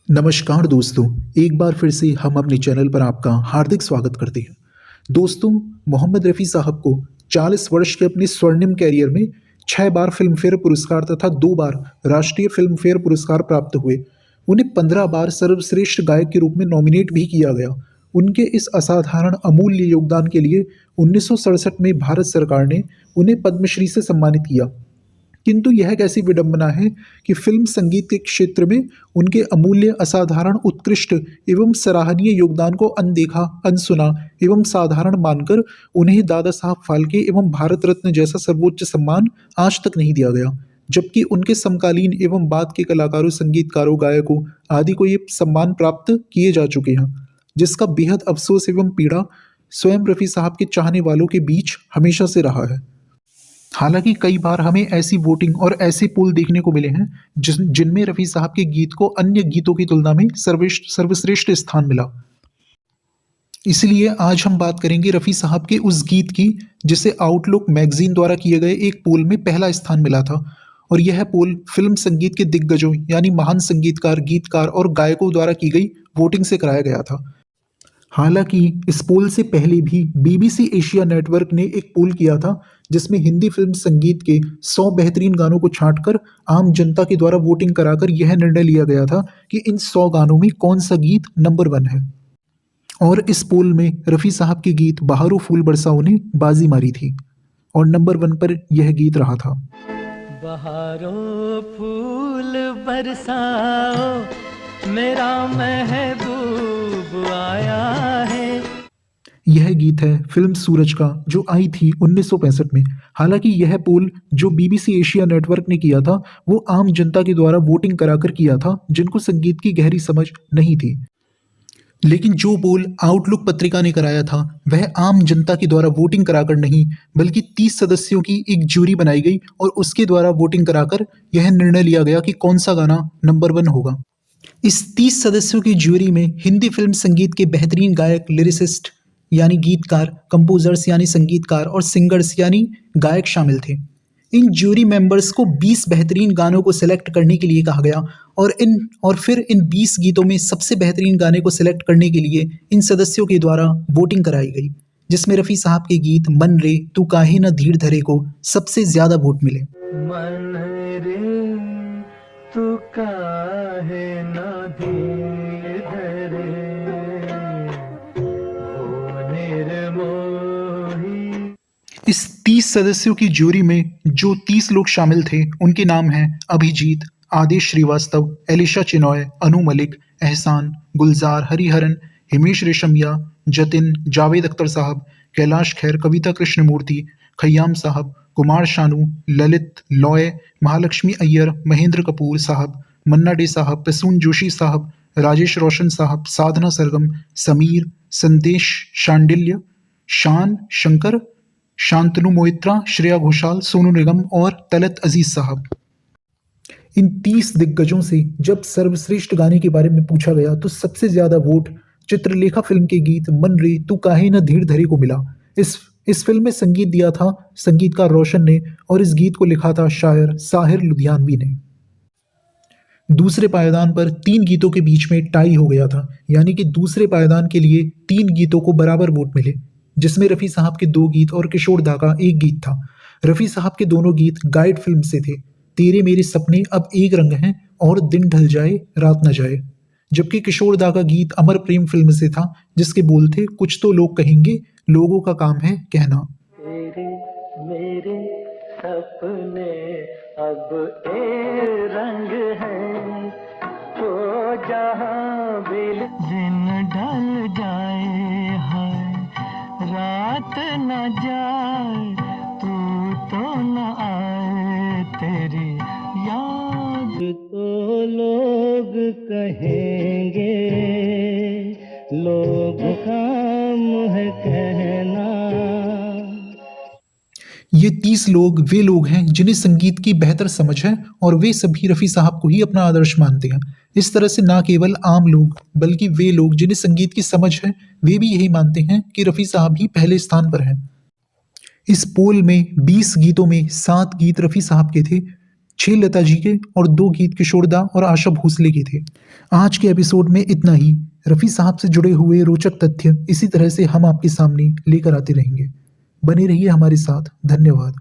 नमस्कार दोस्तों, एक बार फिर से हम अपने चैनल पर आपका हार्दिक स्वागत करते हैं। दोस्तों, मोहम्मद रफ़ी साहब को 40 वर्ष के अपने स्वर्णिम कैरियर में 6 बार फिल्मफेयर पुरस्कार तथा 2 बार राष्ट्रीय फिल्मफेयर पुरस्कार प्राप्त हुए। उन्हें 15 बार सर्वश्रेष्ठ गायक के रूप में नॉमिनेट भी किया गया। उनके इस असाधारण अमूल्य योगदान के लिए 1967 में भारत सरकार ने उन्हें पद्मश्री से सम्मानित किया। किंतु यह कैसी विडंबना है कि फिल्म संगीत के क्षेत्र में उनके अमूल्य, असाधारण, उत्कृष्ट एवं सराहनीय योगदान को अनदेखा, अनसुना एवं साधारण मानकर उन्हें दादा साहब फाल्के एवं भारत रत्न जैसा सर्वोच्च सम्मान आज तक नहीं दिया गया, जबकि उनके समकालीन एवं बाद के कलाकारों, संगीतकारों, गायकों आदि को ये सम्मान प्राप्त किए जा चुके हैं, जिसका बेहद अफसोस एवं पीड़ा स्वयं रफ़ी साहब के चाहने वालों के बीच हमेशा से रहा है। हालांकि कई बार हमें ऐसी वोटिंग और ऐसे पोल देखने को मिले हैं जिनमें रफ़ी साहब के गीत को अन्य गीतों की तुलना में सर्वश्रेष्ठ स्थान मिला। इसलिए आज हम बात करेंगे रफ़ी साहब के उस गीत की जिसे आउटलुक मैगजीन द्वारा किए गए एक पोल में पहला स्थान मिला था। और यह पोल फिल्म संगीत के दिग्गजों यानी महान संगीतकार, गीतकार और गायकों द्वारा की गई वोटिंग से कराया गया था। हालांकि इस पोल से पहले भी बीबीसी एशिया नेटवर्क ने एक पोल किया था जिसमें हिंदी फिल्म संगीत के 100 बेहतरीन गानों को छांटकर आम जनता के द्वारा वोटिंग कराकर यह निर्णय लिया गया था कि इन 100 गानों में कौन सा गीत नंबर 1 है। और इस पोल में रफ़ी साहब के गीत बहारो फूल बरसाओ ने बाजी मारी थी और नंबर 1 पर यह गीत रहा था। बहारो फूल बरसाओ मेरा महबूब आया है। यह गीत है फिल्म सूरज का, जो आई थी 1965 में। हालांकि यह पोल जो बीबीसी एशिया नेटवर्क ने किया था वो आम जनता के द्वारा वोटिंग कराकर किया था जिनको संगीत की गहरी समझ नहीं थी। लेकिन जो पोल आउटलुक पत्रिका ने कराया था वह आम जनता के द्वारा वोटिंग कराकर नहीं, बल्कि 30 सदस्यों की एक ज्यूरी बनाई गई और उसके द्वारा वोटिंग कराकर यह निर्णय लिया गया कि कौन सा गाना नंबर 1 होगा। इस 30 सदस्यों की ज्यूरी में हिंदी फिल्म संगीत के बेहतरीन गायक, लिरिसिस्ट यानी गीतकार, कंपोजर्स यानी संगीतकार और सिंगर्स यानी गायक शामिल थे। इन ज्यूरी मेंबर्स को 20 बेहतरीन गानों को सिलेक्ट करने के लिए कहा गया और फिर इन 20 गीतों में सबसे बेहतरीन गाने को सिलेक्ट करने के लिए इन सदस्यों के द्वारा वोटिंग कराई गई, जिसमें रफ़ी साहब के गीत मन रे तू काहे न धीर धरे को सबसे ज्यादा वोट मिले। मन रे तू काहे न धीर धरे हो निर्मोही। इस 30 सदस्यों की ज्यूरी में जो 30 लोग शामिल थे उनके नाम हैं अभिजीत, आदेश श्रीवास्तव, एलिशा चिनॉय, अनु मलिक, एहसान, गुलजार, हरिहरन, हिमेश रेशमिया, जतिन, जावेद अख्तर साहब, कैलाश खेर, कविता कृष्णमूर्ति, खय्याम साहब, कुमार शानू, ललित, लॉय, महालक्ष्मी अय्यर, महेंद्र कपूर साहब, मन्ना डे साहब, प्रसून जोशी साहब, राजेश रोशन साहब, साधना सरगम, समीर, संदेश शांडिल्य, शान शंकर, शांतनु मोइत्रा, श्रेया घोषाल, सोनू निगम और तलत अजीज साहब। इन 30 दिग्गजों से जब सर्वश्रेष्ठ गाने के बारे में पूछा गया तो सबसे ज्यादा वोट चित्रलेखा फिल्म के गीत मन रे तू काहे न धीर धरे को मिला। इस फिल्म में संगीत दिया था संगीतकार रोशन ने और इस गीत को लिखा था शायर साहिर लुधियानवी ने। दूसरे पायदान पर 3 गीतों के बीच में टाई हो गया था, यानी कि दूसरे पायदान के लिए 3 गीतों को बराबर वोट मिले, जिसमें रफ़ी साहब के 2 गीत और किशोर दा का 1 गीत था। रफ़ी साहब के दोनों गीत गाइड फिल्म से थे, तेरे मेरे सपने अब एक रंग हैं और दिन ढल जाए रात न जाए, जबकि किशोर दा का गीत अमर प्रेम फिल्म से था, जिसके बोल थे कुछ तो लोग कहेंगे, लोगों का काम है कहना। तेरे मेरे सपने अब एक रंग है तो जहाँ बिल दिन ढल जाए है रात न जाए तू तो न आए तेरी याद तो लोग कहेंगे लोग काम है कहना। ये 30 लोग वे लोग हैं जिन्हें संगीत की बेहतर समझ है और वे सभी रफ़ी साहब को ही अपना आदर्श मानते हैं। इस तरह से ना केवल आम लोग बल्कि वे लोग जिन्हें संगीत की समझ है वे भी यही मानते हैं कि रफ़ी साहब ही पहले स्थान पर हैं। इस पोल में 20 गीतों में 7 गीत रफ़ी साहब के थे, 6 लता जी के और 2 गीत किशोरदा और आशा भोसले के थे। आज के एपिसोड में इतना ही। रफ़ी साहब से जुड़े हुए रोचक तथ्य इसी तरह से हम आपके सामने लेकर आते रहेंगे। बने रहिए हमारे साथ। धन्यवाद।